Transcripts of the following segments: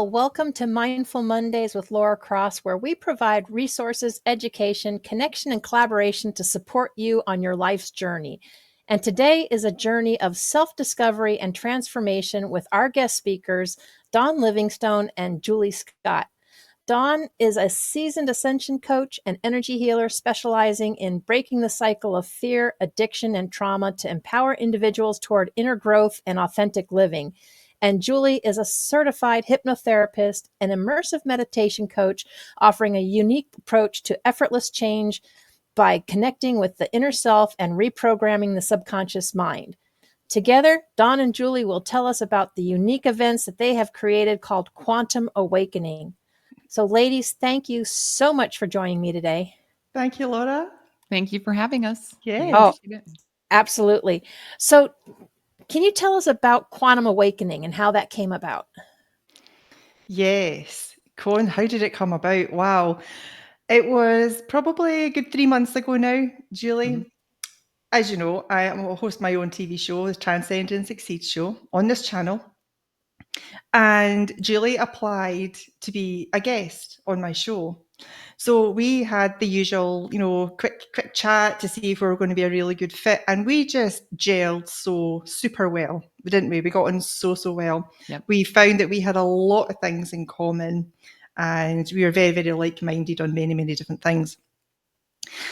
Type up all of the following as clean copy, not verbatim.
Well, welcome to Mindful Mondays with Laura Cross, where we provide resources, education, connection, and collaboration to support you on your life's journey. And today is a journey of self-discovery and transformation with our guest speakers, Dawn Livingstone and Julie Scott. Dawn is a seasoned Ascension coach and energy healer specializing in breaking the cycle of fear, addiction, and trauma to empower individuals toward inner growth and authentic living. And Julie is a certified hypnotherapist and immersive meditation coach, offering a unique approach to effortless change by connecting with the inner self and reprogramming the subconscious mind. Together, Dawn and Julie will tell us about the unique events that they have created called Quantum Awakening. So, ladies, thank you so much for joining me today. Thank you, Laura. Thank you for having us. Yes. Oh, absolutely. So, can you tell us about Quantum Awakening and how that came about? Yes. Con, how did it come about? Wow. It was probably a good 3 months ago now, Julie. Mm-hmm. As you know, I host my own TV show, the Transcend and Succeed show, on this channel. And Julie applied to be a guest on my show. So we had the usual, quick chat to see if we were going to be a really good fit. And we just gelled so super well, didn't we? We got on so well. Yep. We found that we had a lot of things in common and we were very, very like-minded on many, many different things.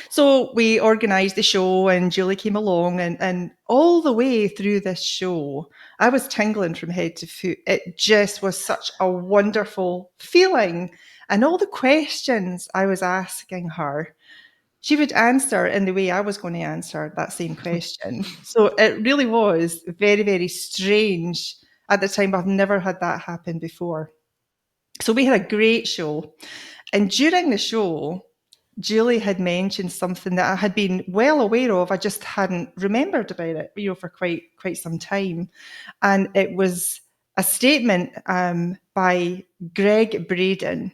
So we organised the show and Julie came along and all the way through this show, I was tingling from head to foot. It just was such a wonderful feeling. And all the questions I was asking her, she would answer in the way I was going to answer that same question. So it really was very, very strange at the time. I've never had that happen before. So we had a great show. And during the show, Julie had mentioned something that I had been well aware of. I just hadn't remembered about it, for quite some time. And it was a statement by Greg Braden.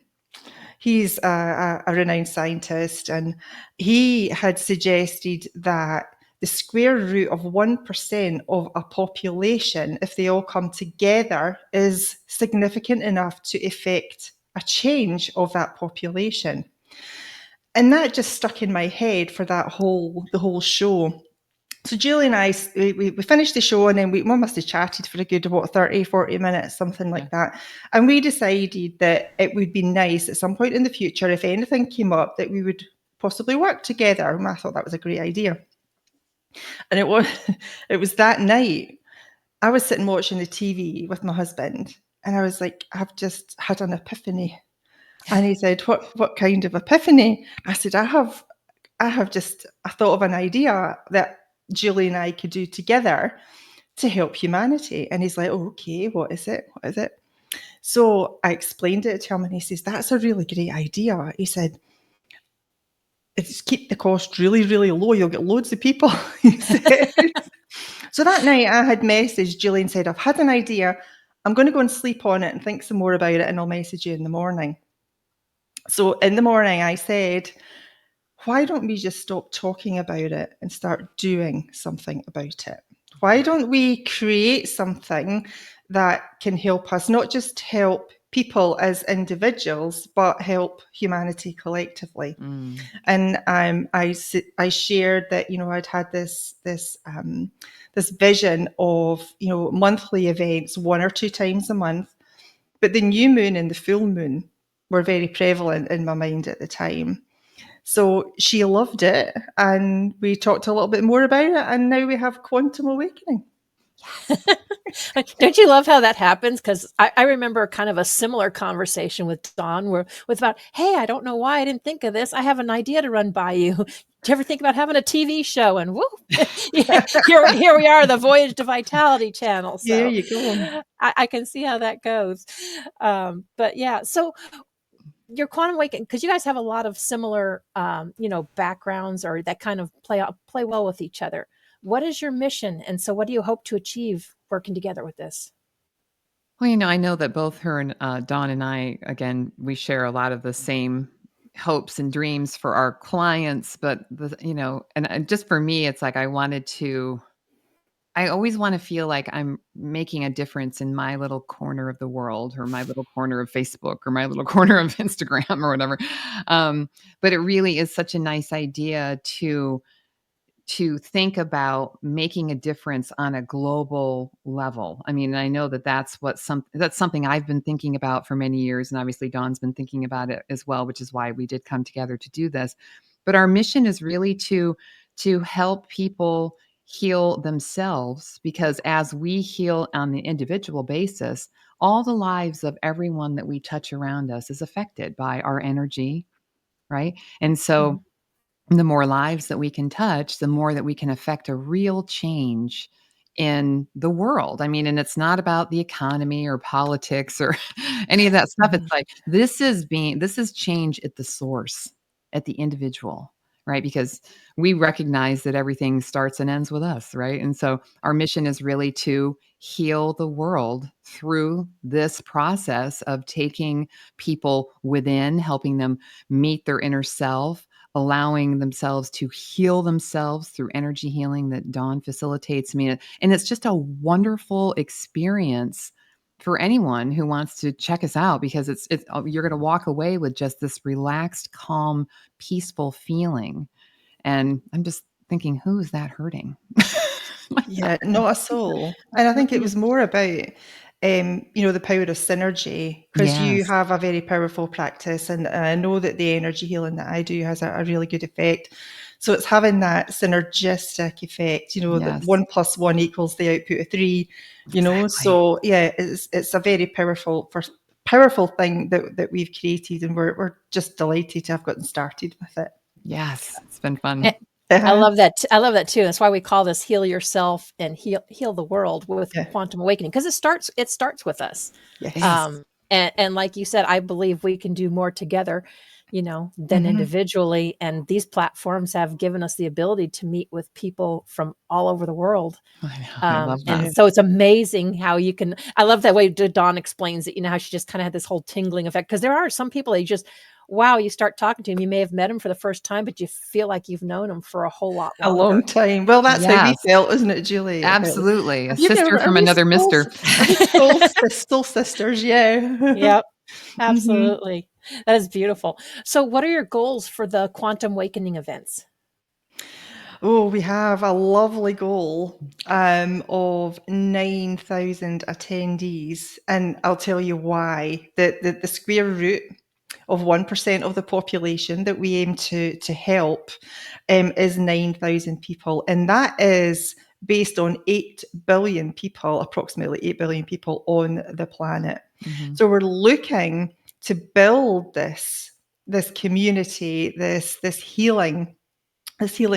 He's a renowned scientist, and he had suggested that the square root of 1% of a population, if they all come together, is significant enough to effect a change of that population. And that just stuck in my head for the whole show. So Julie and I, we finished the show and then we must have chatted for a good, 30, 40 minutes, something like that. And we decided that it would be nice at some point in the future, if anything came up, that we would possibly work together. And I thought that was a great idea. And it was that night, I was sitting watching the TV with my husband and I was like, I've just had an epiphany. And he said, what kind of epiphany? I said, I thought of an idea that Julie and I could do together to help humanity. And he's like, oh, okay, what is it? So I explained it to him and he says, that's a really great idea. He said, it's keep the cost really, really low. You'll get loads of people. He said. So that night I had messaged Julie and said, I've had an idea. I'm going to go and sleep on it and think some more about it and I'll message you in the morning. So in the morning I said, why don't we just stop talking about it and start doing something about it? Why don't we create something that can help us, not just help people as individuals, but help humanity collectively? Mm. And I shared that, I'd had this vision of, monthly events 1 or 2 times a month, but the new moon and the full moon were very prevalent in my mind at the time. So she loved it and we talked a little bit more about it and now we have Quantum Awakening. Don't you love how that happens? Because I remember kind of a similar conversation with Dawn with about, hey, I don't know why I didn't think of this. I have an idea to run by you. Do you ever think about having a TV show? And woo, yeah, here we are, the Voyage to Vitality channel. So there you go. I can see how that goes. But yeah, so your Quantum Awakening, because you guys have a lot of similar, backgrounds or that kind of play well with each other. What is your mission? And so what do you hope to achieve working together with this? Well, I know that both her and Dawn and I, again, we share a lot of the same hopes and dreams for our clients, but and just for me, it's like I wanted to I always want to feel like I'm making a difference in my little corner of the world, or my little corner of Facebook, or my little corner of Instagram, or whatever. But it really is such a nice idea to think about making a difference on a global level. I mean, I know that that's something I've been thinking about for many years, and obviously Dawn's been thinking about it as well, which is why we did come together to do this. But our mission is really to help people heal themselves, because as we heal on the individual basis, all the lives of everyone that we touch around us is affected by our energy, right? And so Mhm. the more lives that we can touch, the more that we can affect a real change in the world. I mean, and it's not about the economy or politics or any of that stuff. It's Mhm. like this is change at the source, at the individual, right? Because we recognize that everything starts and ends with us, right? And so our mission is really to heal the world through this process of taking people within, helping them meet their inner self, allowing themselves to heal themselves through energy healing that Dawn facilitates me. And it's just a wonderful experience for anyone who wants to check us out, because it's you're going to walk away with just this relaxed, calm, peaceful feeling. And I'm just thinking, who is that hurting? Yeah, not at all. And I think it was more about, the power of synergy, because you Yes. have a very powerful practice, and I know that the energy healing that I do has a really good effect. So it's having that synergistic effect, that Yes. 1 + 1 equals the output of three, Exactly. So yeah, it's a very powerful thing that we've created, and we're just delighted to have gotten started with it. Yes. It's been fun. And I Uh-huh. love that. I love that too. That's why we call this "Heal Yourself and Heal the World" with Yeah. quantum awakening, because it starts with us. Yes. Yes. And like you said, I believe we can do more together, than Hmm. individually. And these platforms have given us the ability to meet with people from all over the world. I know. I love And that. Yeah. so it's amazing how you can. I love that way Dawn explains it. How she just kind of had this whole tingling effect, because there are some people that you just, wow, you start talking to them. You may have met them for the first time, but you feel like you've known them for a whole lot A long longer. time. Well, that's how we Yes. felt, isn't it, Julie? It felt like, Absolutely. A have you sister ever, from another mister. are we soul sisters? Yeah. Yep, Hmm. absolutely. That is beautiful. So, what are your goals for the Quantum Awakening events? Oh, we have a lovely goal of 9,000 attendees. And I'll tell you why. The square root of 1% of the population that we aim to help is 9,000 people. And that is based on 8 billion people, approximately 8 billion people on the planet. Mhm. So we're looking to build this community, this healing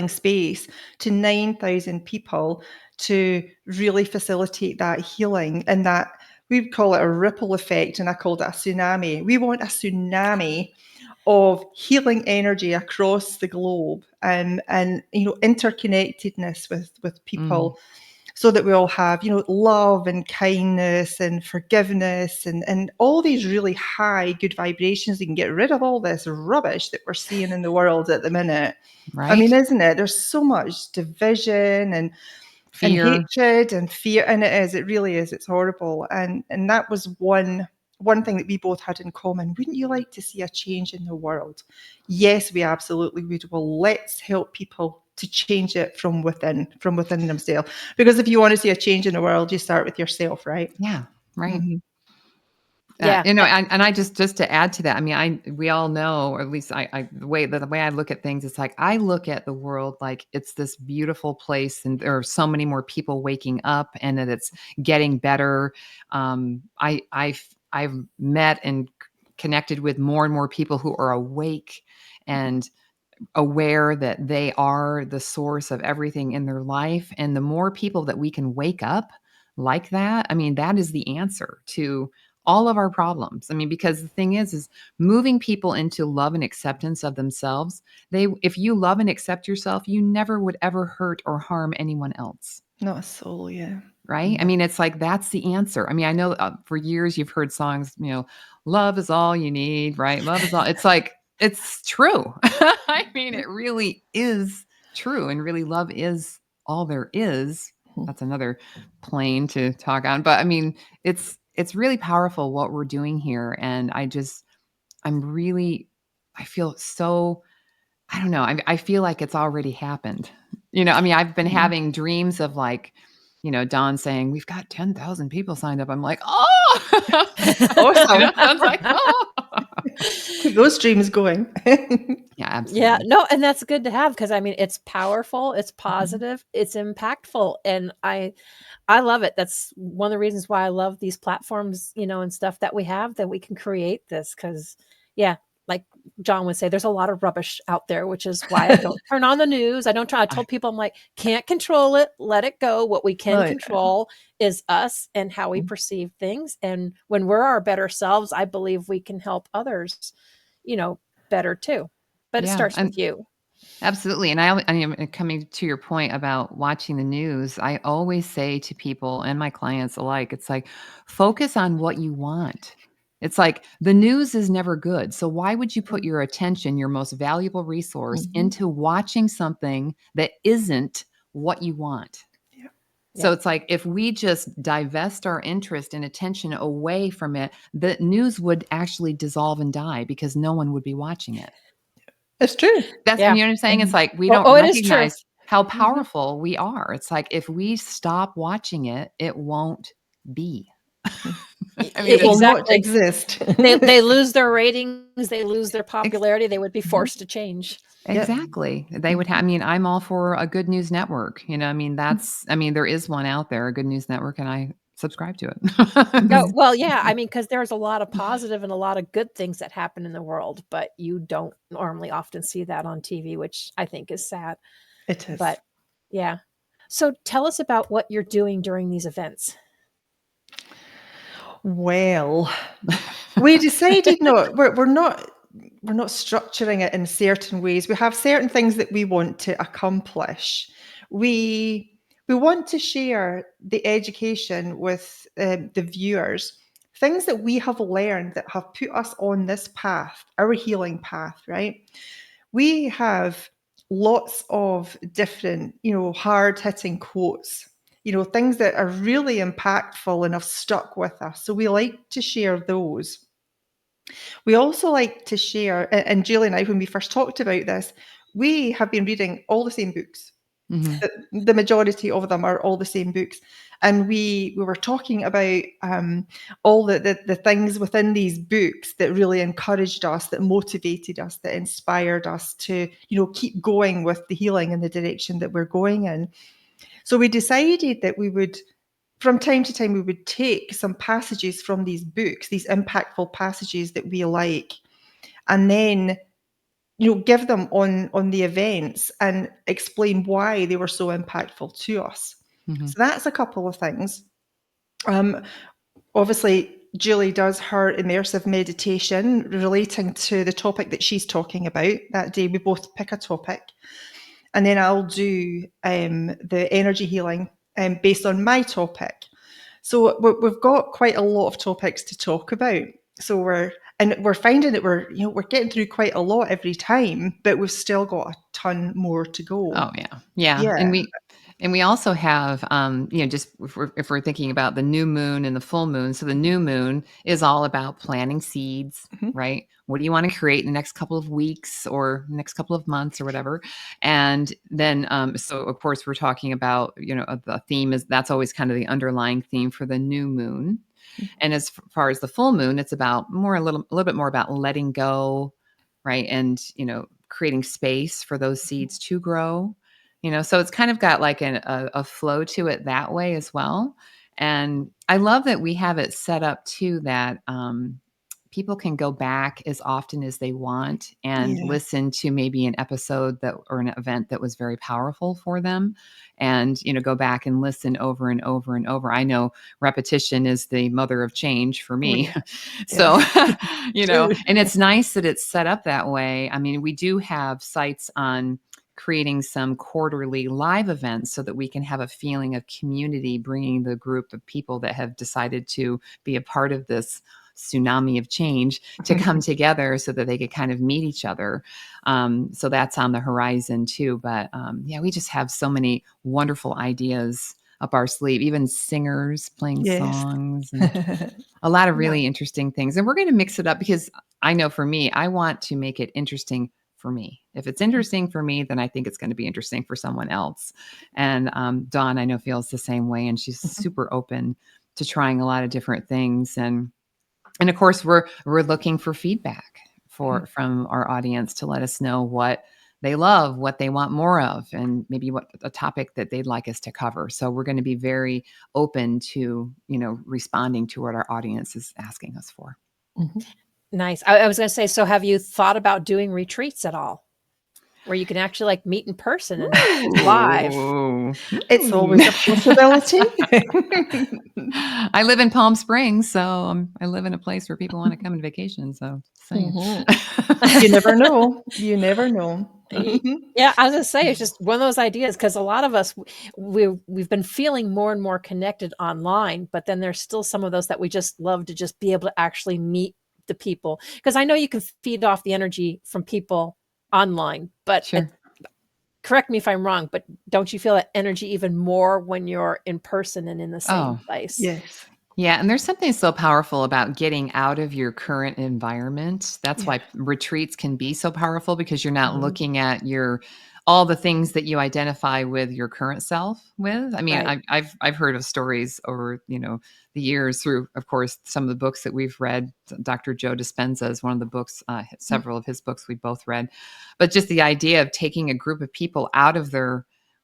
space to 9,000 people to really facilitate that healing, and that we call it a ripple effect, and I called it a tsunami. We want a tsunami of healing energy across the globe, and interconnectedness with Mm. people, so that we all have love and kindness and forgiveness, and all these really high good vibrations. You can get rid of all this rubbish that we're seeing in the world at the minute. I Right? mean, isn't it? There's so much division and Fear. hatred and fear, and it really is. It's horrible. And that was one thing that we both had in common. Wouldn't you like to see a change in the world? Yes, we absolutely would. Well, let's help people to change it from within themselves. Because if you want to see a change in the world, you start with yourself, right? Yeah. Right. Hmm. Yeah. And I just to add to that, I mean, we all know, or at least the way I look at things, it's like I look at the world like it's this beautiful place, and there are so many more people waking up, and that it's getting better. I've met and connected with more and more people who are awake and aware that they are the source of everything in their life. And the more people that we can wake up like that, I mean, that is the answer to all of our problems. I mean, because the thing is moving people into love and acceptance of themselves. If you love and accept yourself, you never would ever hurt or harm anyone else. Not a soul, yeah. Right. I Yeah. mean, it's like, that's the answer. I mean, I know for years you've heard songs, love is all you need, right? Love is all. It's like, it's true. I mean, it really is true. And really, love is all there is. that's another plane to talk on. But I mean, it's really powerful what we're doing here. And I feel so, I don't know. I feel like it's already happened. I mean, I've been having dreams of like, Dawn saying, we've got 10,000 people signed up. I'm like, oh, Awesome. I was like, oh, Keep those dreams going. yeah, absolutely. Yeah, no, and that's good to have because I mean it's powerful, it's positive, it's impactful, and I love it. That's one of the reasons why I love these platforms, and stuff that we have that we can create this because yeah, like John would say, there's a lot of rubbish out there, which is why I don't turn on the news. I don't try. I told people I'm like, can't control it, let it go. What we can Right. control is us and how we perceive things. And when we're our better selves, I believe we can help others, better too. But it Yeah, starts and with you. absolutely. And I am coming to your point about watching the news. I always say to people and my clients alike, it's like, focus on what you want. It's like the news is never good. So why would you put your attention, your most valuable resource, into watching something that isn't what you want? Yeah. So Yeah. it's like if we just divest our interest and attention away from it, the news would actually dissolve and die because no one would be watching it. It's true. That's, Yeah. you know what I'm saying? It's like we Oh, don't it is true. recognize how powerful we are. It's like if we stop watching it, it won't be. I mean, It will not Exactly. exist. They lose their ratings, they lose their ex- popularity, they would be forced to change. Yep. exactly. They would have, I mean, I'm all for a good news network. I mean, there is one out there, a good news network, and I subscribe to it. Oh, well, yeah, I mean, because there's a lot of positive and a lot of good things that happen in the world, but you don't normally often see that on TV, which I think is sad. It is. But yeah. So tell us about what you're doing during these events. Well, we decided we're not structuring it in certain ways. We have certain things that we want to accomplish. We want to share the education with the viewers, things that we have learned that have put us on this path, our healing path, right? We have lots of different, hard hitting quotes, things that are really impactful and have stuck with us. So we like to share those. We also like to share, and Julie and I, when we first talked about this, we have been reading all the same books. Mhm. The majority of them are all the same books. And we were talking about all the things within these books that really encouraged us, that motivated us, that inspired us to, keep going with the healing in the direction that we're going in. So we decided that we would, from time to time, we would take some passages from these books, these impactful passages that we like, and then give them on the events and explain why they were so impactful to us. Mhm. So that's a couple of things. Obviously, Julie does her immersive meditation relating to the topic that she's talking about. That day, we both pick a topic, and then I'll do the energy healing based on my topic. So we've got quite a lot of topics to talk about. So we're finding that we're getting through quite a lot every time, but we've still got a ton more to go. Oh yeah. Yeah. Yeah. And we also have, just if we're thinking about the new moon and the full moon. So the new moon is all about planting seeds, right? What do you want to create in the next couple of weeks or next couple of months or whatever? And then, so of course we're talking about, the theme is, that's always kind of the underlying theme for the new moon. And as far as the full moon, it's about a little bit more about letting go, right? And, creating space for those seeds to grow. So it's kind of got like a flow to it that way as well. And I love that we have it set up too that people can go back as often as they want and listen to maybe an episode or an event that was very powerful for them, and go back and listen over and over and over. I know repetition is the mother of change for me. So and it's nice that it's set up that way. I mean, we do have sites on creating some quarterly live events so that we can have a feeling of community, bringing the group of people that have decided to be a part of this tsunami of change to come together so that they could kind of meet each other. So that's on the horizon too. But we just have so many wonderful ideas up our sleeve, even singers playing Yes. songs and a lot of really interesting things. And we're going to mix it up because I know for me, I want to make it interesting for me. If it's interesting for me, then I think it's going to be interesting for someone else. And Dawn, I know, feels the same way. And she's super open to trying a lot of different things. And of course, we're looking for feedback from our audience to let us know what they love, what they want more of, and maybe what a topic that they'd like us to cover. So we're going to be very open to, responding to what our audience is asking us for. Mhm. Nice. I was going to say, so have you thought about doing retreats at all? Where you can actually like meet in person and live? It's always a possibility. I live in Palm Springs, so I live in a place where people want to come on vacation. So saying. You never know. You never know. Yeah, I was gonna say it's just one of those ideas because a lot of us we've been feeling more and more connected online, but then there's still some of those that we just love to just be able to actually meet the people. Because I know you can feed off the energy from people online, but Sure. correct me if I'm wrong, but don't you feel that energy even more when you're in person and in the same place? Yes. Yeah, and there's something so powerful about getting out of your current environment. That's Yeah. why retreats can be so powerful because you're not Mhm. looking at all the things that you identify with your current self with. I mean, Right. I've heard of stories over, the years through, of course, some of the books that we've read. Dr. Joe Dispenza is one of the books, several of his books we both read. But just the idea of taking a group of people out of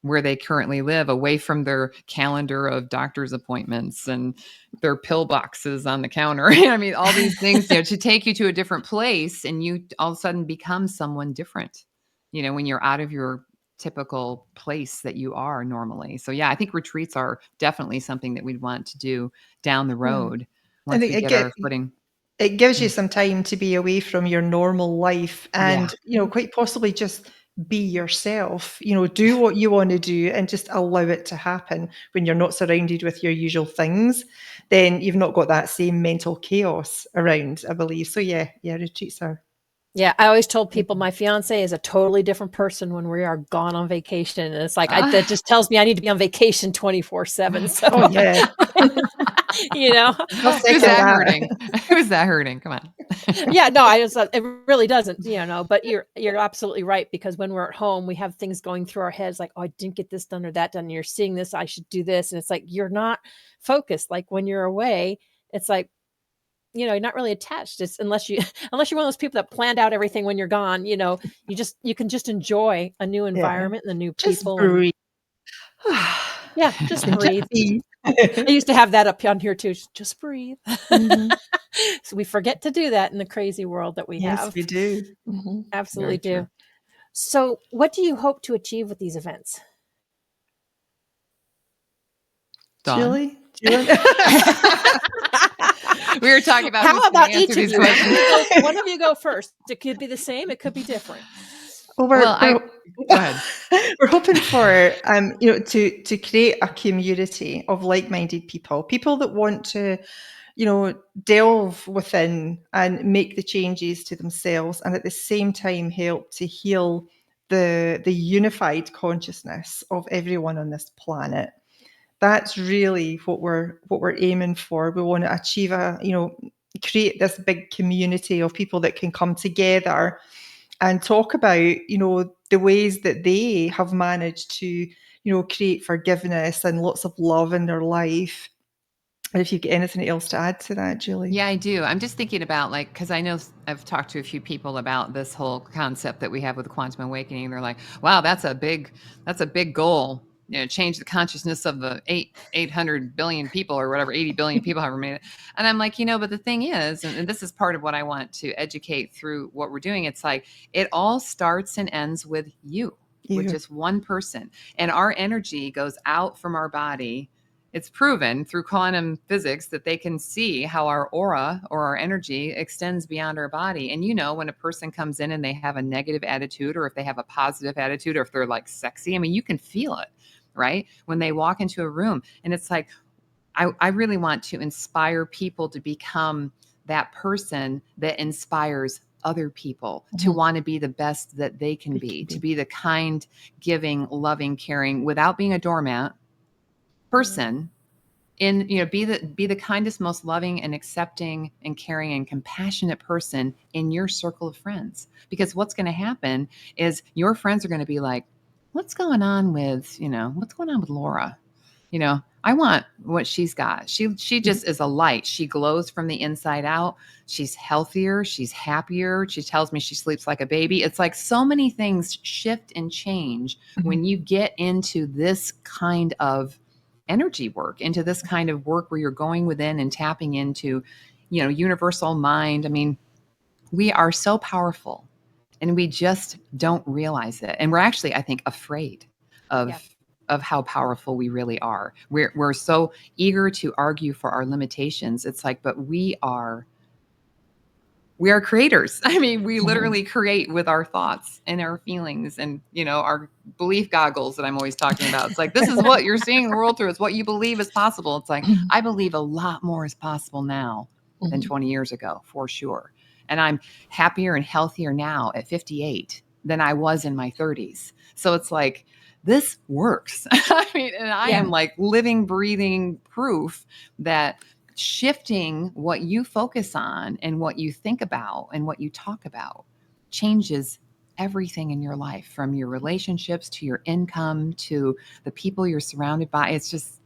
where they currently live, away from their calendar of doctor's appointments and their pill boxes on the counter. I mean, all these things, to take you to a different place and you all of a sudden become someone different, when you're out of your typical place that you are normally. So yeah, I think retreats are definitely something that we'd want to do down the road I once think we get our footing. it gives you some time to be away from your normal life Yeah. and, quite possibly just be yourself, do what you want to do and just allow it to happen when you're not surrounded with your usual things. Then you've not got that same mental chaos around, I believe. So yeah, retreats are. Yeah, I always told people my fiance is a totally different person when we are gone on vacation. And it's like, that just tells me I need to be on vacation 24/7. So, Oh yeah. I'll Who's second that that. hurting? Who's that hurting? Come on. yeah, no, it really doesn't, but you're absolutely right. Because when we're at home, we have things going through our heads like, oh, I didn't get this done or that done. And you're seeing this, I should do this. And it's like, you're not focused. Like when you're away, it's like, you're not really attached. It's unless you're one of those people that planned out everything when you're gone, you can just enjoy a new Yeah. environment and the new Just people and breathe. yeah, just And just breathe. be. I used to have that up on here too. Just breathe. Mhm. So we forget to do that in the crazy world that we Yes, have. we do. Mhm. Absolutely Very true. do. So what do you hope to achieve with these events? Dawn. Julie? Do you want- We were talking about How who's going to about answer each of these you? questions. One of you go first. It could be the same. It could be different. Well, Well, go ahead. we're hoping for to create a community of like-minded people that want to delve within and make the changes to themselves, and at the same time help to heal the unified consciousness of everyone on this planet. That's really what we're aiming for. We want to achieve create this big community of people that can come together and talk about, the ways that they have managed to, create forgiveness and lots of love in their life. And if you've got anything else to add to that, Julie. Yeah, I do. I'm just thinking about because I know I've talked to a few people about this whole concept that we have with quantum awakening. They're like, wow, that's a big goal. Change the consciousness of the 800 billion people or whatever, 80 billion people, however many. And I'm like, but the thing is, and this is part of what I want to educate through what we're doing. It's like, it all starts and ends with you, with just one person. And our energy goes out from our body. It's proven through quantum physics that they can see how our aura or our energy extends beyond our body. And when a person comes in and they have a negative attitude, or if they have a positive attitude, or if they're like sexy, I mean, you can feel it, right? When they walk into a room. And it's like, I really want to inspire people to become that person that inspires other people to want to be the best that they can be, to be the kind, giving, loving, caring, without being a doormat. person be the kindest, most loving and accepting and caring and compassionate person in your circle of friends. Because what's going to happen is your friends are going to be like, what's going on with Laura? I want what she's got. She just is a light. She glows from the inside out. She's healthier. She's happier. She tells me she sleeps like a baby. It's like so many things shift and change when you get into this kind of energy work, into this kind of work where you're going within and tapping into, universal mind. I mean, we are so powerful and we just don't realize it. And we're actually, I think, afraid of how powerful we really are. We're so eager to argue for our limitations. It's like, but we are creators. I mean, we literally create with our thoughts and our feelings and, our belief goggles that I'm always talking about. It's like, this is what you're seeing the world through. It's what you believe is possible. It's like, I believe a lot more is possible now than 20 years ago, for sure. And I'm happier and healthier now at 58 than I was in my 30s. So it's like, this works. I mean, and I am like living, breathing proof that shifting what you focus on and what you think about and what you talk about changes everything in your life, from your relationships to your income to the people you're surrounded by. It's just,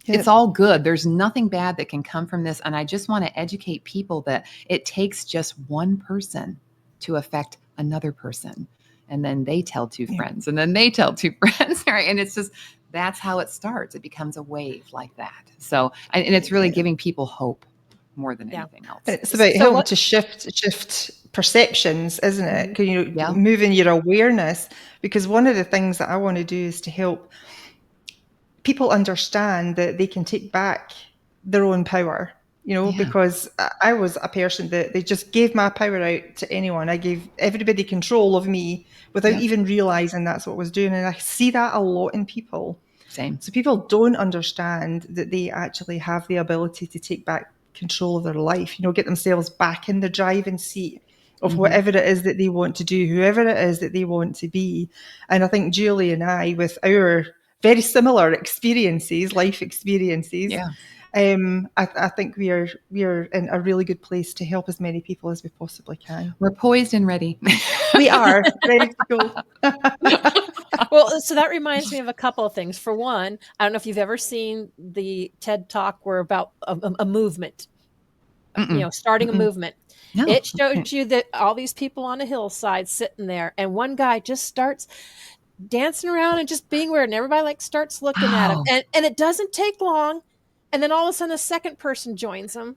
it's all good. There's nothing bad that can come from this. And I just want to educate people that it takes just one person to affect another person. And then they tell two friends, and then they tell two friends, right? And it's just, that's how it starts. It becomes a wave like that. So, and it's really giving people hope more than anything else. It's about helping to shift perceptions, isn't it? Moving your awareness, because one of the things that I want to do is to help people understand that they can take back their own power. Because I was a person that they just gave my power out to anyone. I gave everybody control of me without even realizing that's what I was doing. And I see that a lot in people. Same. So people don't understand that they actually have the ability to take back control of their life, get themselves back in the driving seat of whatever it is that they want to do, whoever it is that they want to be. And I think Julie and I, with our very similar experiences, life experiences, I think we are in a really good place to help as many people as we possibly can. We're poised and ready. We are ready to go. Well, so that reminds me of a couple of things. For one, I don't know if you've ever seen the TED Talk where about a movement, starting a movement. No. It shows you that all these people on a hillside sitting there, and one guy just starts dancing around and just being weird, and everybody starts looking at him, and it doesn't take long. And then all of a sudden a second person joins them.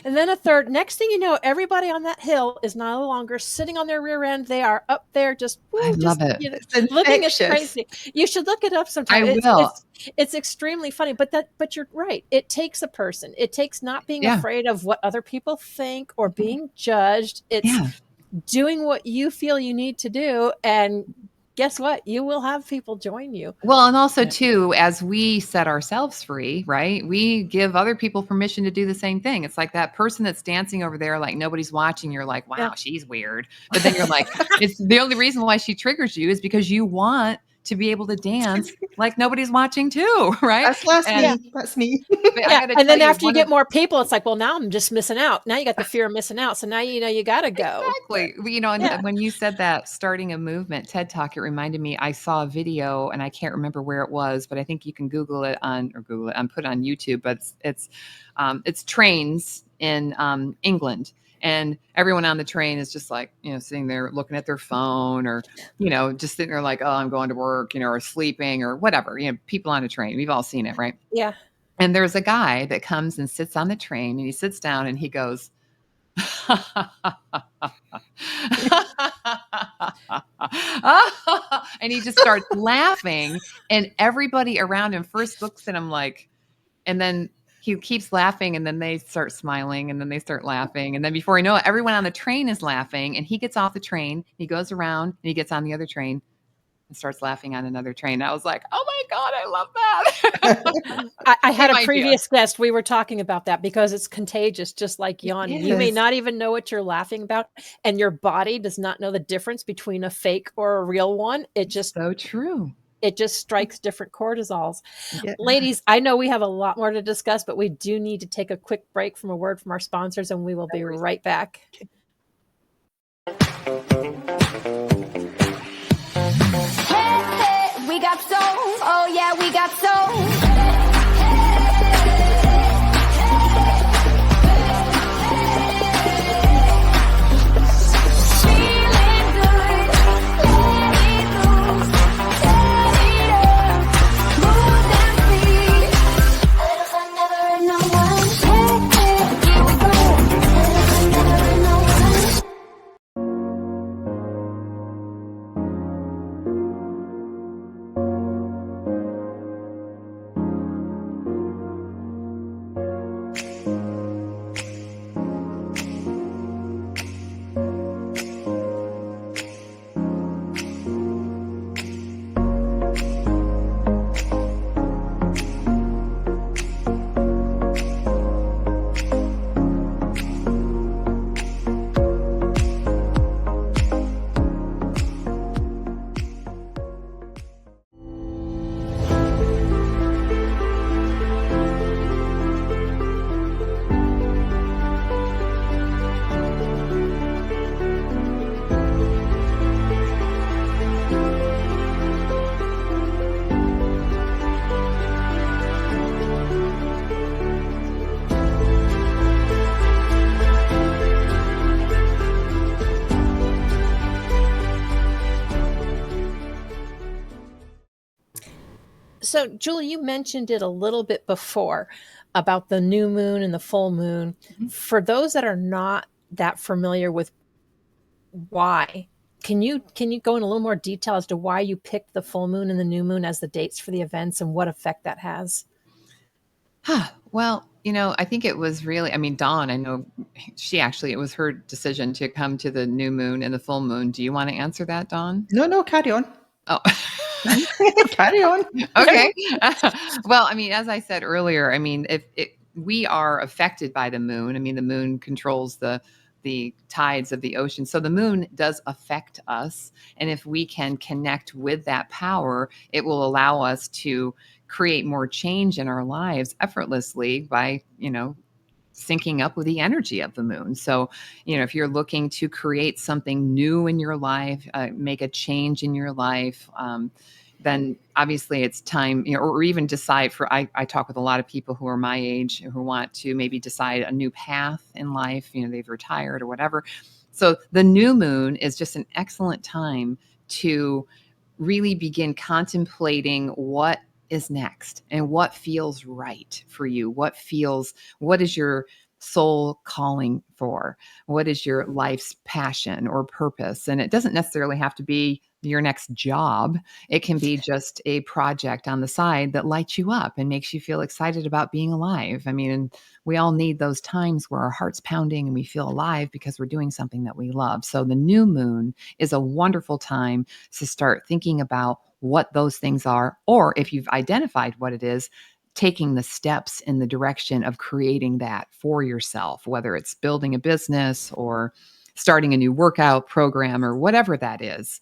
And then a third. Next thing you know, everybody on that hill is no longer sitting on their rear end. They are up there just, I love it. Looking as crazy. You should look it up sometime. I will. It's extremely funny. But you're right. It takes a person. It takes not being afraid of what other people think or being judged. It's doing what you feel you need to do, and guess what? You will have people join you. Well, and also too, as we set ourselves free, right? We give other people permission to do the same thing. It's like that person that's dancing over there, like nobody's watching. You're like, wow, she's weird. But then you're like, it's the only reason why she triggers you is because you want to be able to dance like nobody's watching too, right? That's me. And then after you get more people, it's like, well, now I'm just missing out. Now you got the fear of missing out. So now you got to go. Exactly. And when you said that, starting a movement, TED Talk, it reminded me, I saw a video and I can't remember where it was, but I think you can Google it and put it on YouTube, but it's trains in England. And everyone on the train is just like, sitting there looking at their phone or, just sitting there like, oh, I'm going to work, or sleeping or whatever, people on a train. We've all seen it, right? Yeah. And there's a guy that comes and sits on the train and he sits down and he goes, and he just starts laughing, and everybody around him first looks at him like, and then he keeps laughing, and then they start smiling, and then they start laughing. And then before you know it, everyone on the train is laughing, and he gets off the train, he goes around, and he gets on the other train and starts laughing on another train. I was like, oh my God, I love that. I had a previous guest. We were talking about that because it's contagious, just like yawning. You may not even know what you're laughing about, and your body does not know the difference between a fake or a real one. It just so true. it just strikes different cortisols. Yeah. Ladies, I know we have a lot more to discuss, but we do need to take a quick break from a word from our sponsors, and we will be right back. Hey, we got soul. Oh yeah, we got soul. So, Julie, you mentioned it a little bit before about the new moon and the full moon. Mm-hmm. For those that are not that familiar with why, can you go in a little more detail as to why you picked the full moon and the new moon as the dates for the events and what effect that has? Well, I think it was really, Dawn, I know it was her decision to come to the new moon and the full moon. Do you want to answer that, Dawn? No, carry on. Oh, carry on. Okay. Well, as I said earlier, we are affected by the moon. The moon controls the tides of the ocean. So the moon does affect us. And if we can connect with that power, it will allow us to create more change in our lives effortlessly by, syncing up with the energy of the moon. So, if you're looking to create something new in your life, make a change in your life, then obviously it's time, or even decide I talk with a lot of people who are my age who want to maybe decide a new path in life, they've retired or whatever. So the new moon is just an excellent time to really begin contemplating what is next and what feels right for you. What is your soul calling for? What is your life's passion or purpose? And it doesn't necessarily have to be your next job. It can be just a project on the side that lights you up and makes you feel excited about being alive. And we all need those times where our heart's pounding and we feel alive because we're doing something that we love. So the new moon is a wonderful time to start thinking about what those things are, or if you've identified what it is, taking the steps in the direction of creating that for yourself, whether it's building a business or starting a new workout program or whatever that is.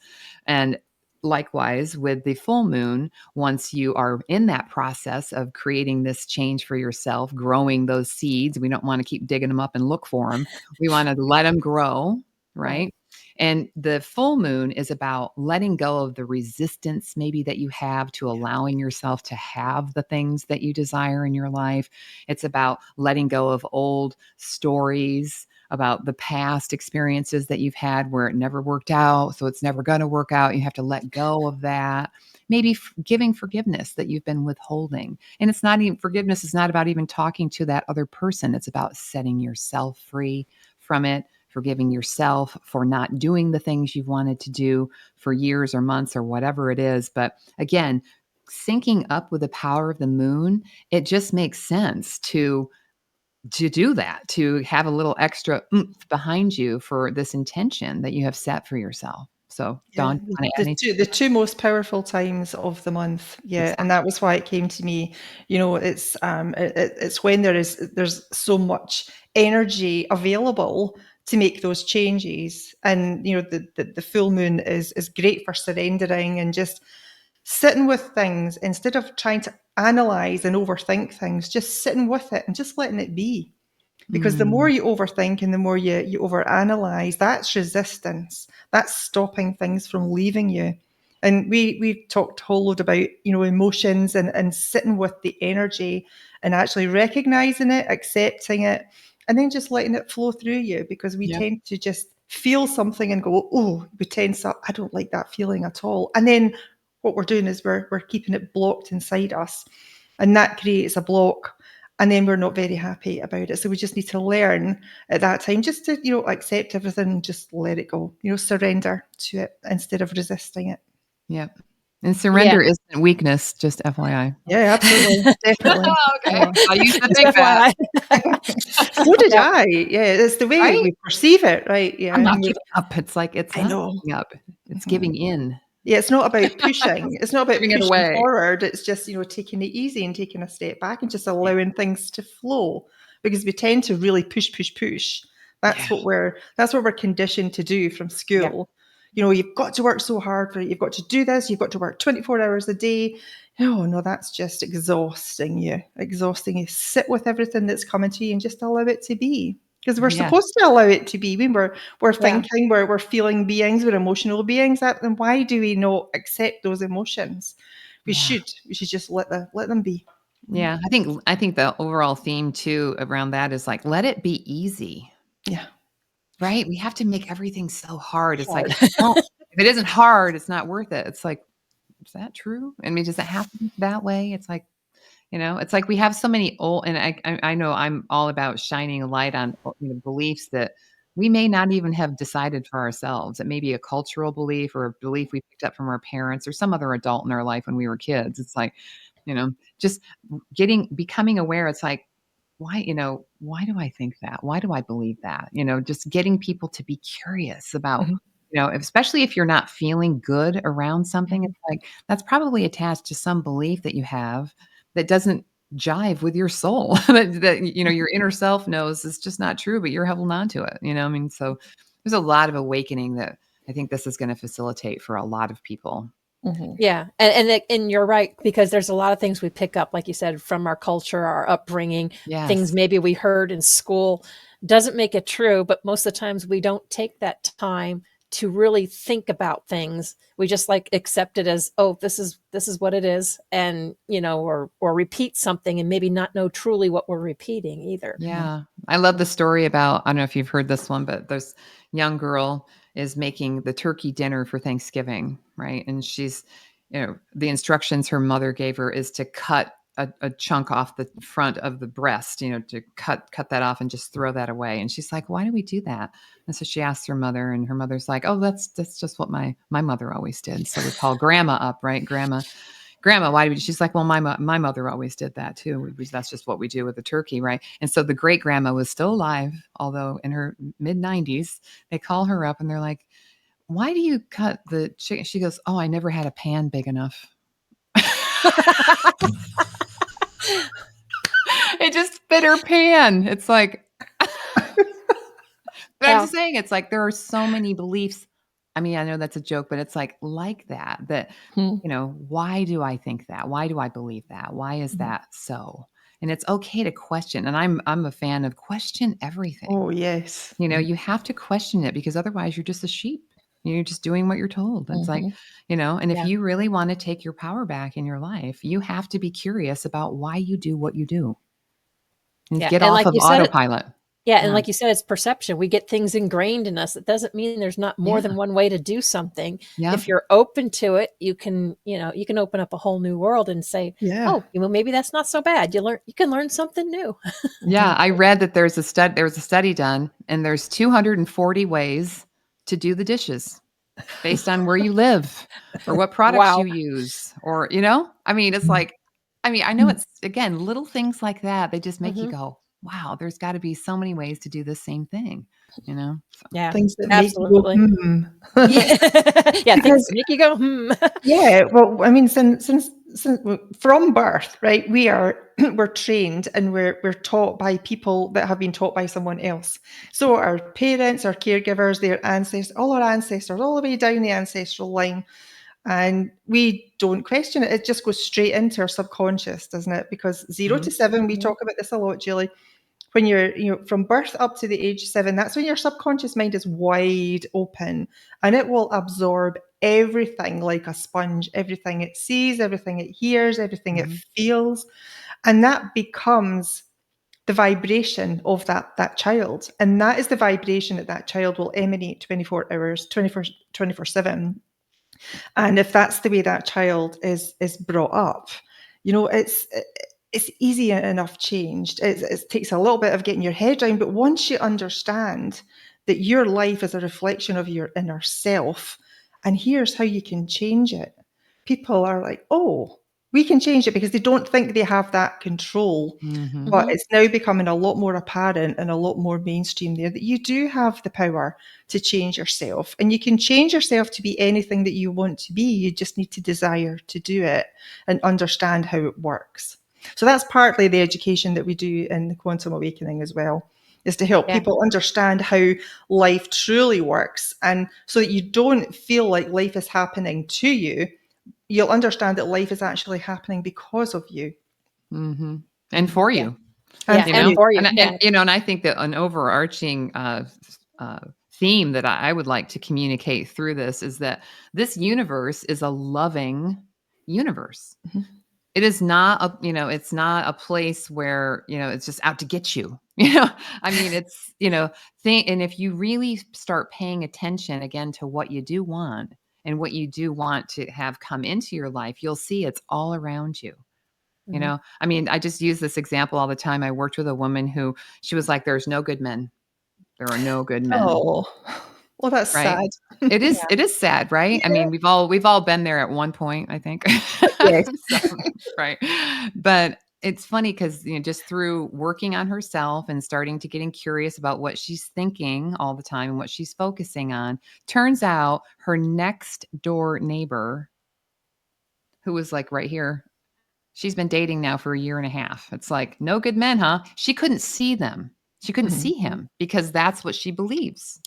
And likewise with the full moon, once you are in that process of creating this change for yourself, growing those seeds, we don't want to keep digging them up and look for them. We want to let them grow, right? And the full moon is about letting go of the resistance maybe that you have to allowing yourself to have the things that you desire in your life. It's about letting go of old stories about the past experiences that you've had where it never worked out. So it's never going to work out. You have to let go of that. Maybe giving forgiveness that you've been withholding. And it's not even, forgiveness is not about even talking to that other person. It's about setting yourself free from it, forgiving yourself for not doing the things you've wanted to do for years or months or whatever it is. But again, syncing up with the power of the moon, it just makes sense to do that, to have a little extra oomph behind you for this intention that you have set for yourself. So, Dawn, the two most powerful times of the month, exactly. And that was why it came to me. It's when there's so much energy available to make those changes, and the full moon is great for surrendering and just sitting with things instead of trying to analyze and overthink things, just sitting with it and just letting it be. Because the more you overthink and the more you overanalyze, that's resistance. That's stopping things from leaving you. And we've talked a whole load about, emotions and sitting with the energy and actually recognizing it, accepting it, and then just letting it flow through you, because we tend to just feel something and go, oh, we tense up. I don't like that feeling at all. And then what we're doing is we're keeping it blocked inside us. And that creates a block. And then we're not very happy about it. So we just need to learn at that time just to, accept everything, just let it go, surrender to it instead of resisting it. Yep. And surrender isn't weakness, just FYI. Yeah, absolutely. Definitely. Okay. I used to Just think that. FYI. So did I. Yeah, it's the way Right? we perceive it, right? Yeah. I'm not giving up. It's like, it's I not know. giving up. It's giving in. Yeah, it's not about pushing. It's not about Giving it pushing away. forward. It's just, taking it easy and taking a step back and just allowing things to flow. Because we tend to really push. That's what we're conditioned to do from school. You've got to work so hard for it. You've got to do this. You've got to work 24 hours a day. No, that's just exhausting you. Sit with everything that's coming to you and just allow it to be. Because we're supposed to allow it to be. When we're thinking, we're feeling beings, we're emotional beings. Then why do we not accept those emotions? We should just let them be. Yeah, I think the overall theme too around that is like, let it be easy. Yeah. Right? We have to make everything so hard. It's like, if it isn't hard, it's not worth it. It's like, is that true? I mean, does it have to be that way? It's like, it's like we have so many old, and I know I'm all about shining a light on beliefs that we may not even have decided for ourselves. It may be a cultural belief or a belief we picked up from our parents or some other adult in our life when we were kids. It's like, just becoming aware. It's like, why do I think that? Why do I believe that? Just getting people to be curious about, especially if you're not feeling good around something, it's like, that's probably attached to some belief that you have that doesn't jive with your soul that your inner self knows is just not true, but you're holding on to it. I mean, so there's a lot of awakening that I think this is going to facilitate for a lot of people. Mm-hmm. Yeah. And you're right, because there's a lot of things we pick up, like you said, from our culture, our upbringing, things maybe we heard in school. Doesn't make it true, but most of the times we don't take that time to really think about things. We just accept it as, oh, this is what it is. And, or repeat something and maybe not know truly what we're repeating either. Yeah. I love the story about, I don't know if you've heard this one, but this young girl is making the turkey dinner for Thanksgiving, right? And she's, the instructions her mother gave her is to cut a chunk off the front of the breast, to cut that off and just throw that away. And she's like, why do we do that? And so she asks her mother, and her mother's like, oh, that's just what my mother always did. So we call grandma up, right? Grandma, why do we? She's like, well, my mother always did that too. That's just what we do with the turkey, right? And so the great grandma was still alive, although in her mid 90s. They call her up and they're like, why do you cut the chicken? She goes, oh, I never had a pan big enough. It just fit her pan. It's like, but I'm just saying, it's like there are so many beliefs. I mean, I know that's a joke, but it's like that, why do I think that? Why do I believe that? Why is that so? And it's okay to question. And I'm a fan of question everything. Oh, yes. You have to question it, because otherwise you're just a sheep. You're just doing what you're told. It's like, and if you really want to take your power back in your life, you have to be curious about why you do what you do. And get off of autopilot. And like you said, it's perception. We get things ingrained in us. It doesn't mean there's not more than one way to do something. Yeah. If you're open to it, you can open up a whole new world and say, oh, maybe that's not so bad. You can learn something new. Yeah. I read that there was a study done, and there's 240 ways to do the dishes based on where you live or what products you use, or, I mean, it's like, I know it's, again, little things like that. They just make you go, wow, there's got to be so many ways to do the same thing, So. Yeah, things that absolutely. Make you go, things that make you go, Yeah, well, I mean, since from birth, right, we're trained and we're taught by people that have been taught by someone else. So our parents, our caregivers, their ancestors, all our ancestors, all the way down the ancestral line, And we don't question it. It just goes straight into our subconscious, doesn't it? Because 0 to 7, we talk about this a lot, Julie. When you're, from birth up to the age 7, that's when your subconscious mind is wide open, and it will absorb everything like a sponge, everything it sees, everything it hears, everything it feels. And that becomes the vibration of that child. And that is the vibration that child will emanate 24 hours, 24/7. And if that's the way that child is brought up, it's easy enough changed. It takes a little bit of getting your head around, but once you understand that your life is a reflection of your inner self, and here's how you can change it, people are like, oh, we can change it, because they don't think they have that control. But it's now becoming a lot more apparent and a lot more mainstream there that you do have the power to change yourself, and you can change yourself to be anything that you want to be. You just need to desire to do it and understand how it works. So that's partly the education that we do in the Quantum Awakening as well, is to help people understand how life truly works, and so that you don't feel like life is happening to you. You'll understand that life is actually happening because of you. And for you. Yeah, and for you. And I think that an overarching theme that I would like to communicate through this is that this universe is a loving universe. It is not it's not a place where, it's just out to get you. I mean, it's, and if you really start paying attention again to what you do want and what you do want to have come into your life, you'll see it's all around you. I mean, I just use this example all the time. I worked with a woman who, she was like, there's no good men. There are no good men. Oh, well, that's right? sad. It is sad, right? I mean, we've all been there at one point, I think. Yes. Right. But it's funny because, just through working on herself and starting to getting curious about what she's thinking all the time and what she's focusing on, turns out her next door neighbor, who was like right here, she's been dating now for 1.5 years. It's like, no good men, huh? She couldn't see them. She couldn't see him because that's what she believes.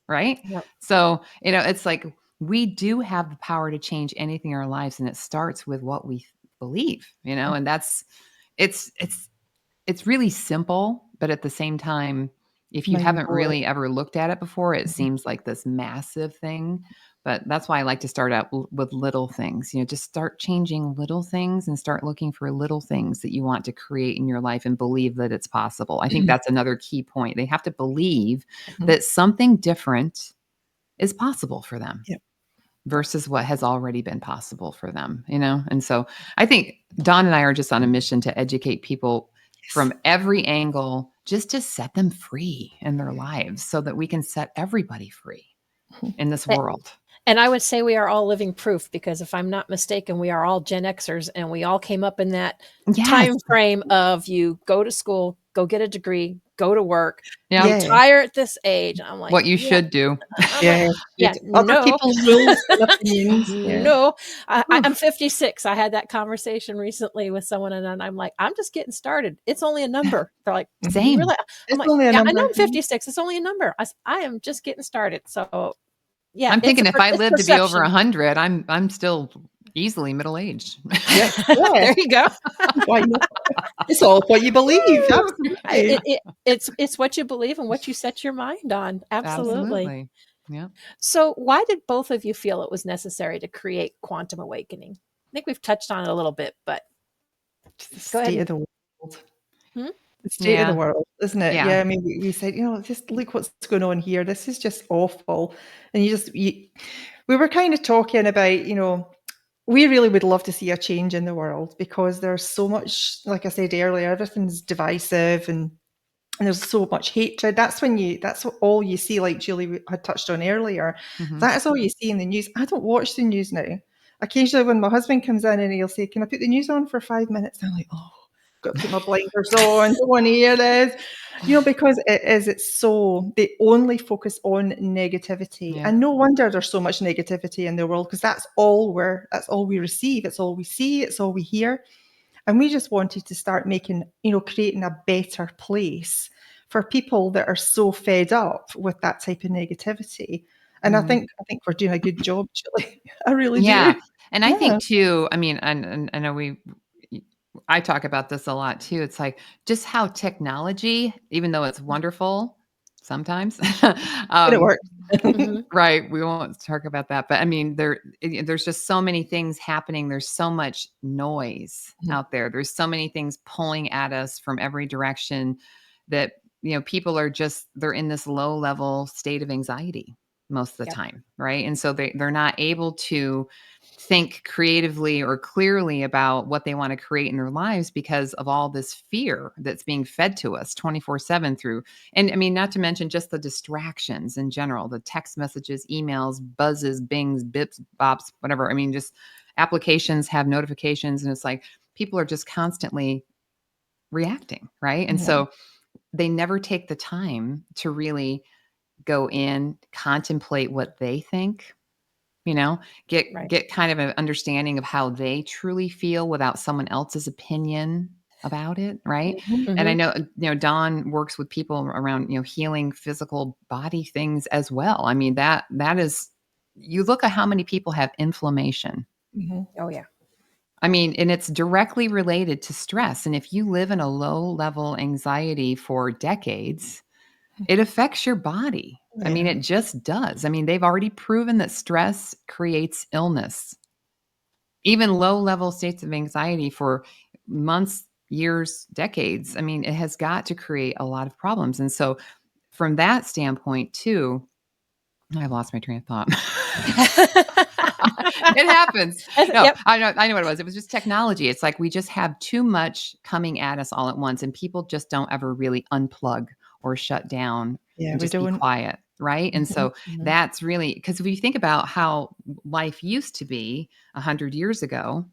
Right. Yep. So, it's like, we do have the power to change anything in our lives. And it starts with what we believe, and it's really simple, but at the same time, if you haven't really ever looked at it before, it seems like this massive thing. But that's why I like to start out with little things, just start changing little things and start looking for little things that you want to create in your life and believe that it's possible. I think that's another key point. They have to believe that something different is possible for them. Yep. Versus what has already been possible for them, And so I think Dawn and I are just on a mission to educate people from every angle, just to set them free in their lives so that we can set everybody free in this world. And I would say we are all living proof, because if I'm not mistaken, we are all Gen Xers, and we all came up in that time frame of you go to school, go get a degree, go to work, retire at this age. I'm like, what you should do. Other people's rules and opinions. No, I'm 56. I had that conversation recently with someone, and I'm like, I'm just getting started. It's only a number. They're like, same. Really? I'm like, only a number. I know I'm 56. It's only a number. I am just getting started. So I'm thinking if I live to be over 100, I'm still easily middle-aged. There you go. It's all what you believe. It's what you believe and what you set your mind on. Absolutely. Yeah. So why did both of you feel it was necessary to create Quantum Awakening? I think we've touched on it a little bit, but the state of the world. The state of the world, isn't it? Yeah. I mean, we said, just look what's going on here. This is just awful. And we were kind of talking about, we really would love to see a change in the world, because there's so much, like I said earlier, everything's divisive and there's so much hatred. That's all you see, like Julie had touched on earlier. That is all you see in the news. I don't watch the news now. Occasionally when my husband comes in and he'll say, can I put the news on for 5 minutes? I'm like, oh, got to put my blinkers on, don't want to hear this. Because it's so, they only focus on negativity. And no wonder there's so much negativity in the world, because that's all we receive, it's all we see, it's all we hear. And we just wanted to start making, creating a better place for people that are so fed up with that type of negativity. And Mhm. I think we're doing a good job, Julie. I really Yeah. do. And I Yeah. think too, I mean, and I know I talk about this a lot too. It's like just how technology, even though it's wonderful sometimes, But it um, works. Mhm. right. We won't talk about that. But I mean, there's just so many things happening. There's so much noise Mhm. out there. There's so many things pulling at us from every direction that, people are just, they're in this low level state of anxiety most of the Yep. time. Right. And so they're not able to think creatively or clearly about what they want to create in their lives because of all this fear that's being fed to us 24/7 through, and I mean, not to mention just the distractions in general, the text messages, emails, buzzes, bings, bips, bops, whatever. I mean, just applications have notifications and it's like people are just constantly reacting, right? And Yeah. so they never take the time to really go in, contemplate what they think, you know, Right. get kind of an understanding of how they truly feel without someone else's opinion about it, right? Mhm. And I Mhm. know, Dawn works with people around, healing physical body things as well. I mean, that is, you look at how many people have inflammation. Mhm. Oh, yeah. I mean, and it's directly related to stress. And if you live in a low level anxiety for decades, it affects your body. I mean, Yeah. it just does. I mean, they've already proven that stress creates illness. Even low level states of anxiety for months, years, decades. I mean, it has got to create a lot of problems. And so, from that standpoint, too, I've lost my train of thought. It happens. No, Yep. I know what it was. It was just technology. It's like we just have too much coming at us all at once, and people just don't ever really unplug or shut down Yeah, and we just be don't. quiet, right? And Mhm. so Mhm. that's really, because if you think about how life used to be 100 years ago,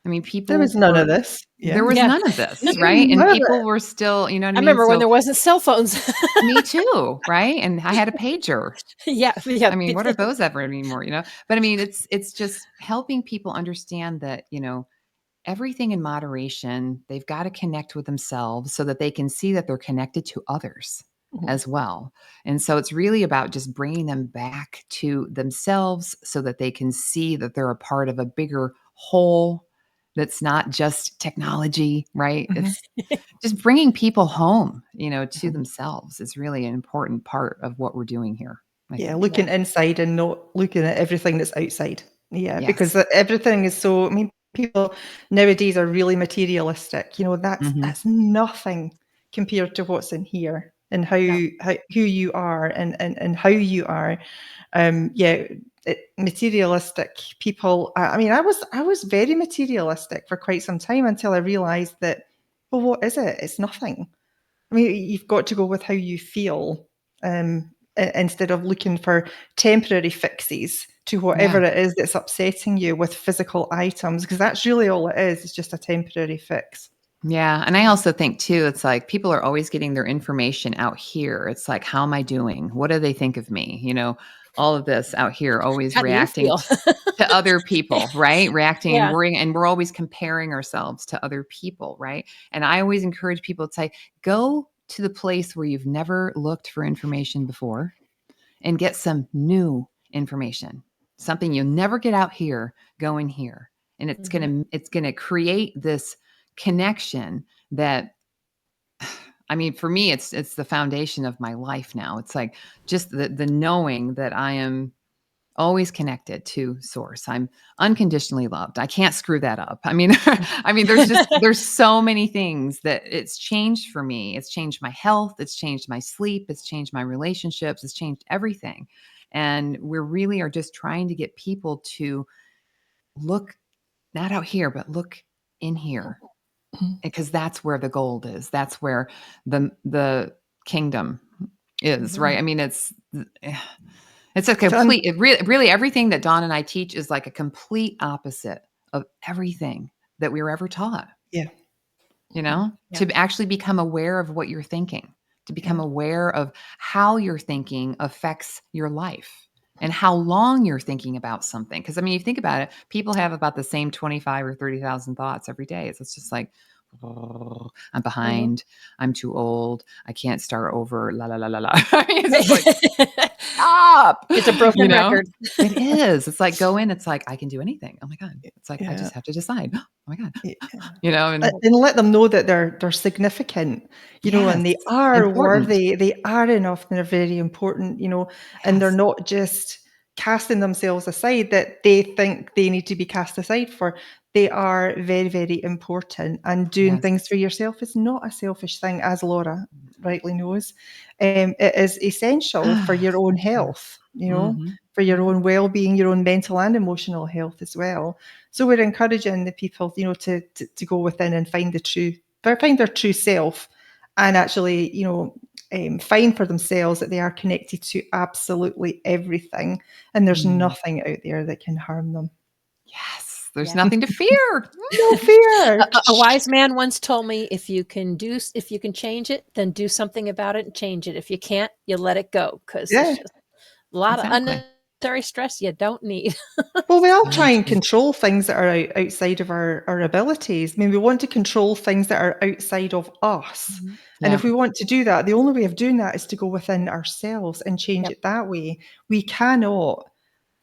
I mean, There was people none of were, this. there Yeah. was Yeah. none of this, right? And None of it. people were still, you know what I I mean? remember when So there wasn't cell phones. me too, right? And I had a pager. Yeah, yeah. I mean, what are those ever anymore, But I mean, it's just helping people understand that, everything in moderation, they've got to connect with themselves so that they can see that they're connected to others Mhm. as well. And so it's really about just bringing them back to themselves so that they can see that they're a part of a bigger whole that's not just technology, right? Mhm. It's just bringing people home, to Mhm. themselves is really an important part of what we're doing here, I Yeah, think. Yeah. looking inside and not looking at everything that's outside. Yeah, because Yes. everything is so. I mean, people nowadays are really materialistic. Mhm. That's nothing compared to what's in here and No. how who you are and how you are. Yeah, materialistic people. I mean, I was very materialistic for quite some time until I realised that. Well, what is it? It's nothing. I mean, you've got to go with how you feel, instead of looking for temporary fixes to Yeah. whatever it is that's upsetting you with physical items, because that's really all it is. It's just a temporary fix. Yeah, and I also think too, it's like people are always getting their information out here. It's like, how am I doing? What do they think of me? All of this out here, always How do you reacting feel? to other people, right? Reacting and Yeah. worrying, and we're always comparing ourselves to other people, right? And I always encourage people to say, go to the place where you've never looked for information before and get some new information. Something you'll never get out here, go in here. And Mhm. it's gonna create this connection that, I mean, for me, it's the foundation of my life now. It's like just the knowing that I am always connected to source. I'm unconditionally loved. I can't screw that up. I mean, I mean, there's so many things that it's changed for me. It's changed my health, it's changed my sleep, it's changed my relationships, it's changed everything. And we really are just trying to get people to look not out here, but look in here, because that's where the gold is. That's where the kingdom is, Mhm. right? I mean, it's a To un- complete, really everything that Dawn and I teach is like a complete opposite of everything that we were ever taught, yeah, Yeah. to actually become aware of what you're thinking, to become yeah, aware of how your thinking affects your life and how long you're thinking about something. Because I mean, you think about it, people have about the same 25 or 30,000 thoughts every day. So it's just like, I'm behind. I'm too old. I can't start over. La la la la la. It's just like, stop. It's a broken record. It is. It's like go in. It's like I can do anything. Oh my god. It's like I Yeah. just have to decide. Oh my god. Yeah. And And let them know that they're significant, and they yes, are important. worthy. They are enough, and they're very important, and they're Yes. not just casting themselves aside that they think they need to be cast aside for. They are very, very important, and doing Yes. things for yourself is not a selfish thing, as Laura rightly knows. It is essential for your own health, Mhm. for your own well-being, your own mental and emotional health as well. So we're encouraging the people, to go within and find their true self, and actually, find for themselves that they are connected to absolutely everything, and there's nothing out there that can harm them. Yes. There's Yeah. nothing to fear. No fear. A wise man once told me, if you can change it, then do something about it and change it. If you can't, you let it go, because Yeah. it's just a lot of Exactly. unnecessary stress you don't need. Well, we all So try and true. control things that are outside of our abilities. I mean, we want to control things that are outside of us. And Yeah. if we want to do that, the only way of doing that is to go within ourselves and change Yep. it that way. We cannot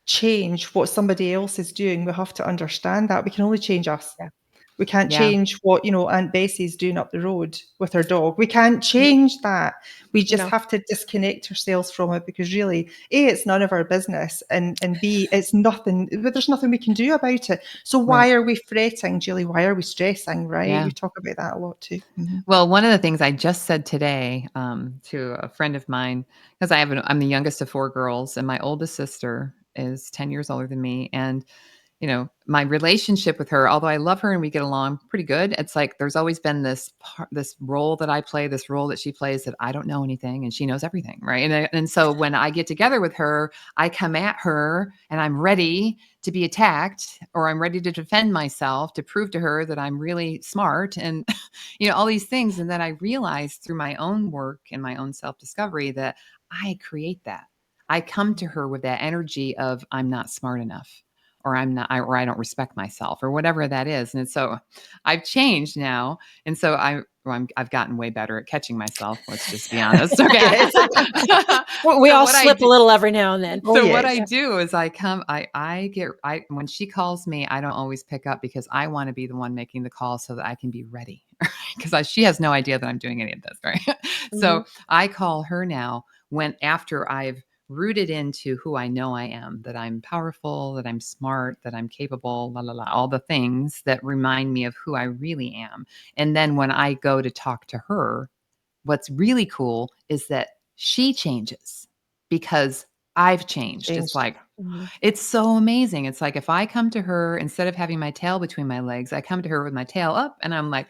change what somebody else is doing. We have to understand that. We can only change us. Yeah. We can't Yeah. change what, Aunt Bessie's doing up the road with her dog. We can't change that. We just No. have to disconnect ourselves from it, because really, A, it's none of our business, and B, it's nothing, but there's nothing we can do about it. So why Right. are we fretting, Julie? Why are we stressing, right? Yeah. We talk about that a lot too. Mhm. Well, one of the things I just said today to a friend of mine, because I'm the youngest of 4 girls, and my oldest sister is 10 years older than me. And my relationship with her, although I love her and we get along pretty good, it's like there's always been this role that I play, this role that she plays, that I don't know anything and she knows everything, right? And so when I get together with her, I come at her and I'm ready to be attacked, or I'm ready to defend myself to prove to her that I'm really smart, and all these things. And then I realized through my own work and my own self-discovery that I create that. I come to her with that energy of I'm not smart enough, or or I don't respect myself, or whatever that is. And so I've changed now. And so I've gotten way better at catching myself. Let's just be honest. Okay. Yes. We So all what I slip a do- little every now and then. Oh, So what yes. I do is when she calls me, I don't always pick up, because I want to be the one making the call so that I can be ready, because she has no idea that I'm doing any of this. Right. So I call her now after I've rooted into who I know I am, that I'm powerful, that I'm smart, that I'm capable, la, la, la, all the things that remind me of who I really am. And then when I go to talk to her, what's really cool is that she changes because I've changed. It's Changed. like, Mhm. it's so amazing. It's like if I come to her, instead of having my tail between my legs, I come to her with my tail up and I'm like,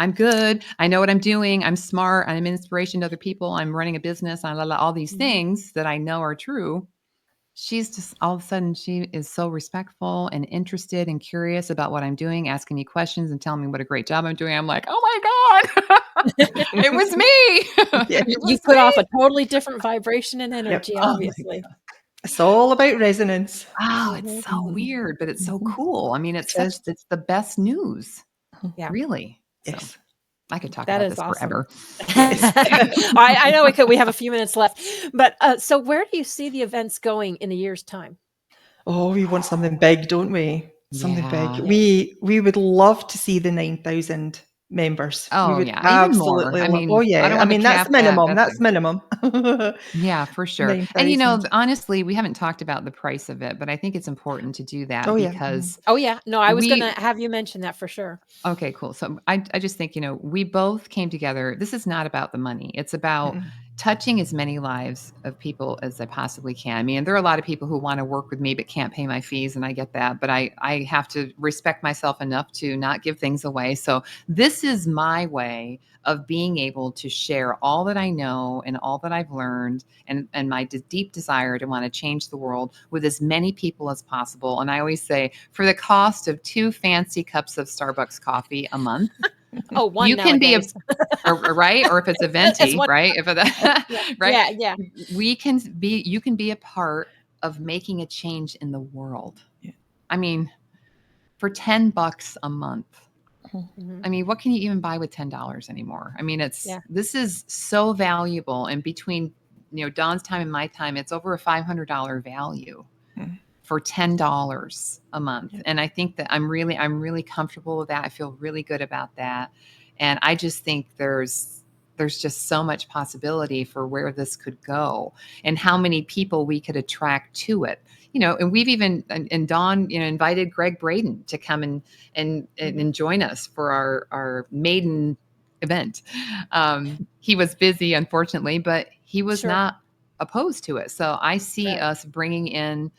I'm good. I know what I'm doing. I'm smart. I'm an inspiration to other people. I'm running a business. All these things that I know are true. She's just, all of a sudden, she is so respectful and interested and curious about what I'm doing, asking me questions and telling me what a great job I'm doing. I'm like, oh my God, it was me. Yeah. It You was put off me. a totally different vibration and energy, Oh my obviously. It's all about resonance. Wow, it's so weird, but it's so cool. I mean, It is. it's the best news, Yeah, really. So Yes. I could talk that about is this awesome. forever. Yes. I know we have a few minutes left, but so where do you see the events going in a year's time? Oh, we want something big, don't we? Something big. Yeah. We would love to see the 9,000 members. We Oh, would yeah. Even more. absolutely I love. Oh mean, I yeah. don't I want to mean, that's cap that. minimum. That's minimum. Yeah, for sure. And 9,000. honestly, we haven't talked about the price of it, but I think it's important to do that Oh yeah. because Oh yeah, no, I was going we to have you mention that for sure. okay, cool. So I just think, we both came together. This is not about the money. It's about Mm-mm. touching as many lives of people as I possibly can. I mean, there are a lot of people who want to work with me but can't pay my fees, and I get that. But I have to respect myself enough to not give things away. So this is my way of being able to share all that I know and all that I've learned, and my deep desire to want to change the world with as many people as possible. And I always say, for the cost of 2 fancy cups of Starbucks coffee a month, Oh, one you can be nowadays. or right? Or if it's a It's venti, one. right? If it, Yeah, right? yeah. You can be a part of making a change in the world. Yeah. I mean, for $10 a month, Mhm. I mean, what can you even buy with $10 anymore? I mean, Yeah. this is so valuable. And between, Dawn's time and my time, it's over a $500 value Mm. for $10 a month. Yeah. And I think that I'm really comfortable with that. I feel really good about that. And I just think there's just so much possibility for where this could go and how many people we could attract to it. And we've even, and Dawn, invited Greg Braden to come and join us for our maiden event. He was busy, unfortunately, but he was Sure. not opposed to it. So I see Right. us bringing in,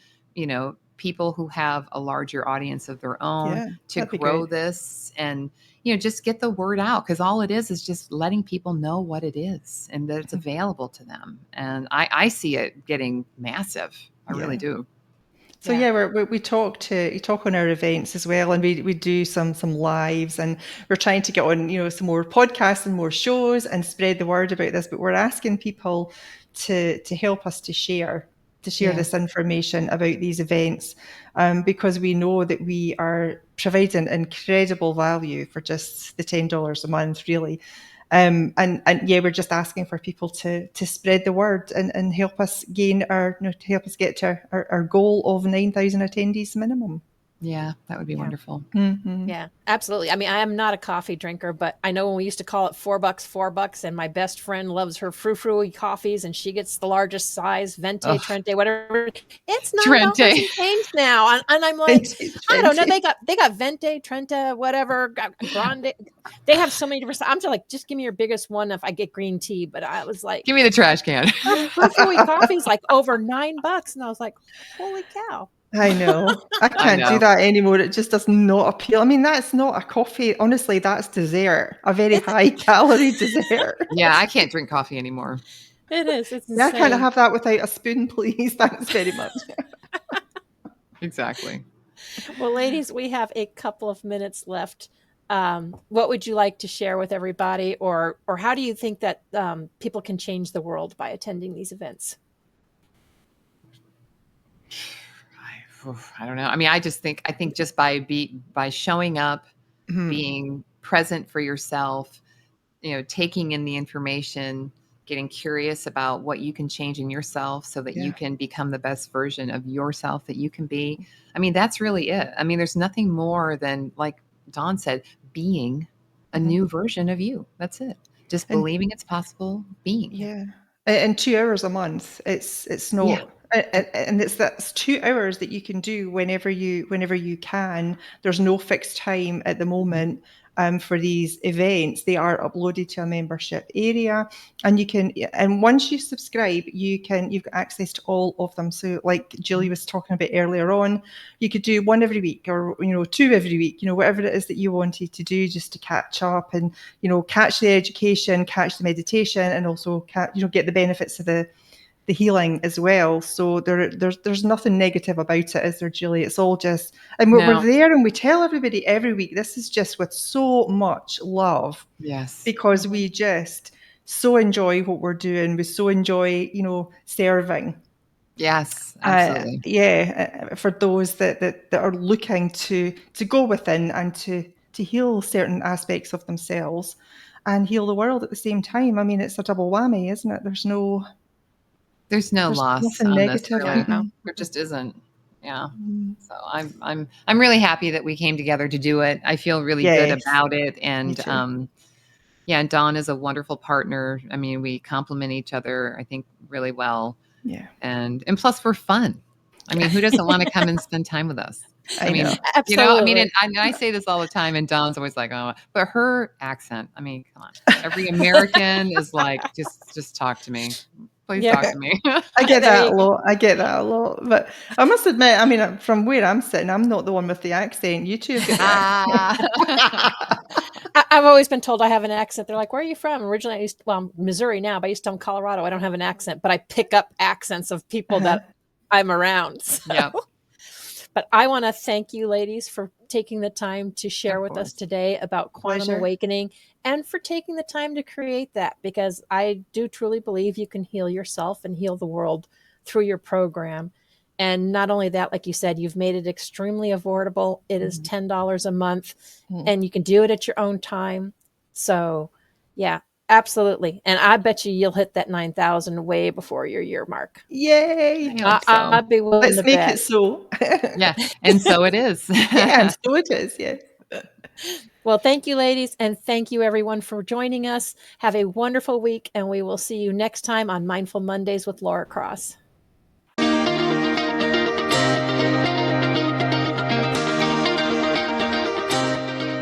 people who have a larger audience of their own Yeah, to that'd be grow great. this and, just get the word out, because all it is just letting people know what it is and that it's available to them. And I see it getting massive. I really Yeah. do. So yeah, we talk on our events as well, and we do some lives, and we're trying to get on some more podcasts and more shows and spread the word about this. But we're asking people to help us to share Yeah. this information about these events, because we know that we are providing incredible value for just the $10 a month, really. And yeah, we're just asking for people to spread the word and help us gain to help us get to our goal of 9,000 attendees minimum. Yeah, that would be Yeah. wonderful. Mm-hmm. Yeah, absolutely. I mean, I am not a coffee drinker, but I know when we used to call it $4, and my best friend loves her frou-frou coffees, and she gets the largest size, Venti, Ugh. Trente, whatever. It's $9 Trente. and change now, and I'm like, I don't know. Trente. They got Venti, Trente, whatever, Grande. They have so many different. I'm just like, just give me your biggest one if I get green tea. But I was like, Give me the trash can. her frou-frou coffee is like over $9, and I was like, holy cow. I know. I can't do know. that anymore. It just does not appeal. I mean, that's not a coffee. Honestly, that's dessert. A very high calorie dessert. Yeah, I can't drink coffee anymore. It is. It's Yeah, can I insane. have that without a spoon, please? Thanks very much. Exactly. Well, ladies, we have a couple of minutes left. What would you like to share with everybody, or how do you think that people can change the world by attending these events? I don't know. I mean, I think just by showing up, Mhm. being present for yourself, taking in the information, getting curious about what you can change in yourself so that Yeah. you can become the best version of yourself that you can be. I mean, that's really it. I mean, there's nothing more than, like Dawn said, being a new version of you. That's it. Just And believing it's possible, being. yeah, and 2 hours a month. It's not, Yeah. and that's 2 hours that you can do whenever you can. There's no fixed time at the moment. For these events, they are uploaded to a membership area, and and once you subscribe, you've got access to all of them. So, like Julie was talking about earlier on, you could do one every week, or 2 every week, whatever it is that you wanted to do, just to catch up and catch the education, catch the meditation, and also get the benefits of the healing as well. So there's nothing negative about it, is there, Julie? It's all just, and we're No. there, and we tell everybody every week, this is just with so much love, Yes. because we just so enjoy what we're doing. We so enjoy, serving. Yes, absolutely. For those that are looking to go within and to heal certain aspects of themselves and heal the world at the same time. I mean, it's a double whammy, isn't it? There's no loss nothing on this, negative. really. Mm-mm. There just isn't. Yeah. Mm. So I'm really happy that we came together to do it. I feel really good Yes, about it. me And too. yeah, and Dawn is a wonderful partner. I mean, we complement each other, I think, really well. Yeah, And plus we're fun. I mean, who doesn't want to come and spend time with us? I I mean, know. I mean, Absolutely. and I say this all the time, and Dawn's always like, oh, but her accent, I mean, come on. Every American is like, just talk to me. Please Yeah. talk to me. I get There that a you go. lot. I get that a lot. But I must admit, I mean, from where I'm sitting, I'm not the one with the accent. You two have got the accent. I've always been told I have an accent. They're like, "Where are you from?" Originally, I'm Missouri now, but I used to tell them Colorado. I don't have an accent, but I pick up accents of people that I'm around. So. Yeah. But I want to thank you, ladies, for taking the time to share Of with us course. today about quantum Pleasure. awakening, and for taking the time to create that, because I do truly believe you can heal yourself and heal the world through your program. And not only that, like you said, you've made it extremely affordable. It is $10 a month, and you can do it at your own time. So, yeah, absolutely. And I bet you'll hit that 9,000 way before your year mark. Yay! I hope so. I'd be willing Let's to make bet. it so. Yeah, and so it is. Yeah, and so it is. Yes. Well, thank you, ladies, and thank you, everyone, for joining us. Have a wonderful week, and we will see you next time on Mindful Mondays with Laura Cross.